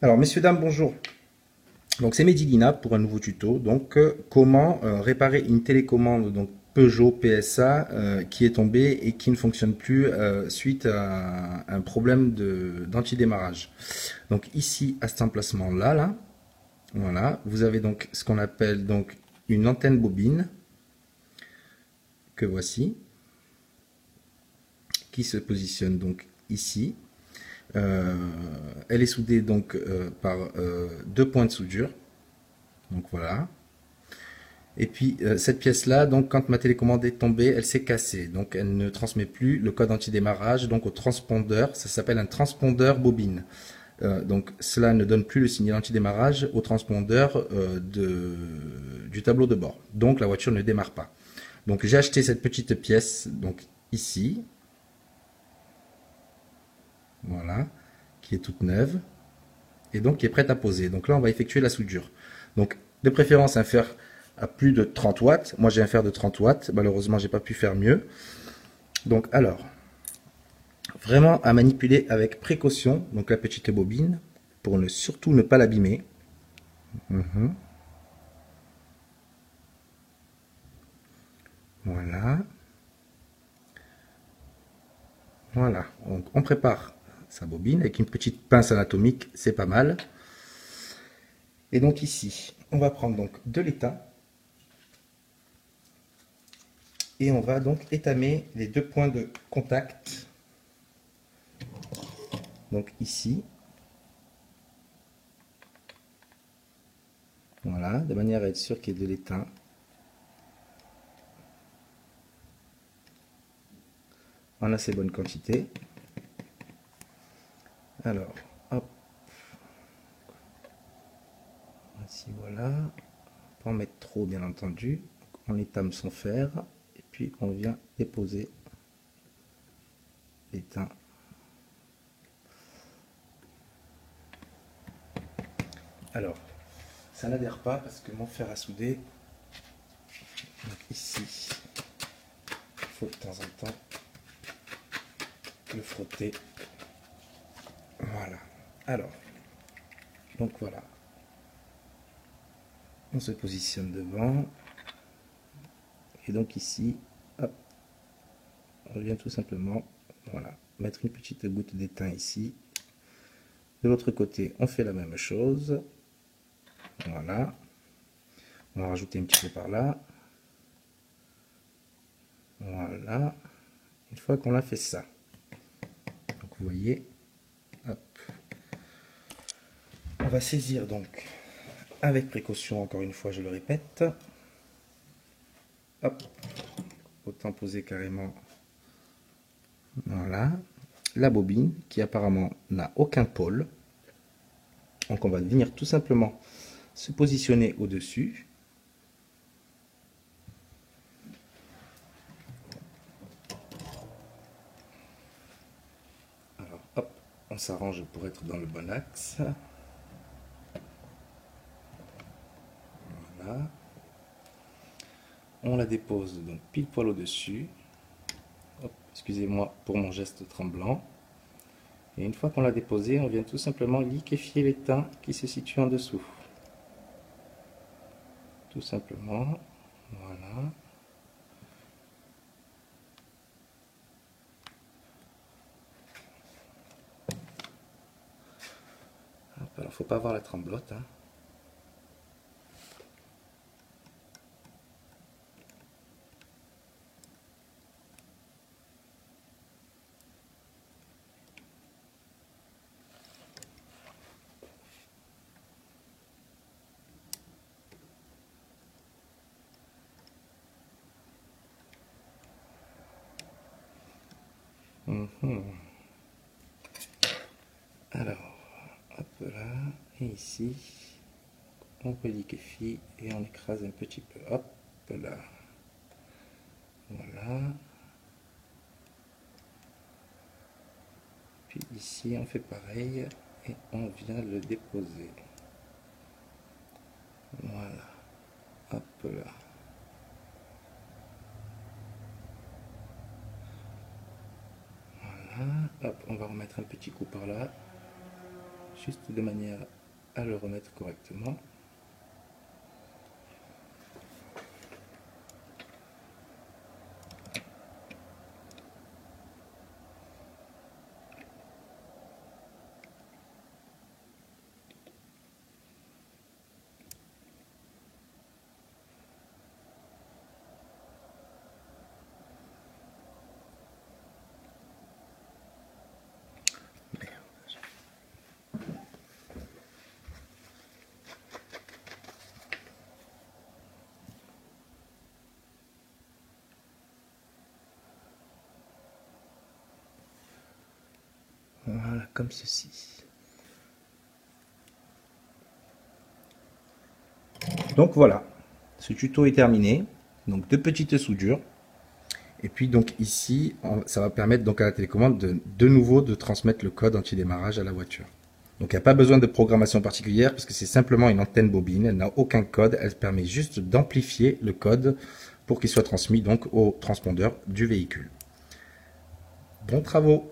Alors, messieurs, dames, bonjour. Donc, c'est Medilina pour un nouveau tuto. Donc, comment réparer une télécommande donc Peugeot PSA qui est tombée et qui ne fonctionne plus suite à un problème d'antidémarrage. Donc, ici, à cet emplacement-là, voilà, vous avez donc ce qu'on appelle donc une antenne bobine que voici, qui se positionne donc ici. Elle est soudée donc par deux points de soudure. Donc voilà. Et puis cette pièce-là, donc quand ma télécommande est tombée, elle s'est cassée. Donc elle ne transmet plus le code anti-démarrage donc au transpondeur. Ça s'appelle un transpondeur bobine. Donc cela ne donne plus le signal anti-démarrage au transpondeur du tableau de bord. Donc la voiture ne démarre pas. Donc j'ai acheté cette petite pièce donc ici, voilà, qui est toute neuve et donc qui est prête à poser. Donc là on va effectuer la soudure. Donc de préférence un fer à plus de 30 watts. Moi j'ai un fer de 30 watts. Malheureusement j'ai pas pu faire mieux. Donc alors, vraiment à manipuler avec précaution. Donc la petite bobine pour surtout ne pas l'abîmer. Voilà. Voilà. Donc on prépare sa bobine avec une petite pince anatomique. C'est pas mal. Et donc ici, on va prendre donc de l'étain. Et on va donc étamer les deux points de contact. Donc ici. Voilà, de manière à être sûr qu'il y ait de l'étain. En assez bonne quantité. Alors, hop. Ainsi voilà. Pas en mettre trop bien entendu. On étame son fer. Et puis on vient déposer l'étain. Alors, ça n'adhère pas parce que mon fer à souder, donc ici, il faut de temps en temps le frotter. Voilà. Alors, donc voilà. On se positionne devant. Et donc ici, hop, on vient tout simplement, voilà, mettre une petite goutte d'étain ici. De l'autre côté, on fait la même chose. Voilà. On va rajouter un petit peu par là. Voilà. Une fois qu'on a fait ça. Donc vous voyez, hop. On va saisir donc avec précaution, encore une fois, je le répète. Hop. Autant poser carrément. Voilà. La bobine qui apparemment n'a aucun pôle. Donc on va venir tout simplement se positionner au-dessus. Alors hop, on s'arrange pour être dans le bon axe. Voilà. On la dépose donc pile poil au-dessus. Excusez-moi pour mon geste tremblant. Et une fois qu'on l'a déposé, on vient tout simplement liquéfier l'étain qui se situe en dessous. Tout simplement. Voilà. Alors, faut pas avoir la tremblote. Hein. Alors, hop là, et ici, on reliquéfie et on écrase un petit peu. Hop là. Voilà. Puis ici, on fait pareil et on vient le déposer. Voilà. Hop là. Voilà. Hop, on va remettre un petit coup par là. juste de manière à le remettre correctement. Voilà, comme ceci. Donc voilà, ce tuto est terminé. Donc de petites soudures. Et puis donc ici, ça va permettre donc à la télécommande de nouveau de transmettre le code anti-démarrage à la voiture. Donc il n'y a pas besoin de programmation particulière parce que c'est simplement une antenne bobine, elle n'a aucun code, elle permet juste d'amplifier le code pour qu'il soit transmis donc au transpondeur du véhicule. Bons travaux!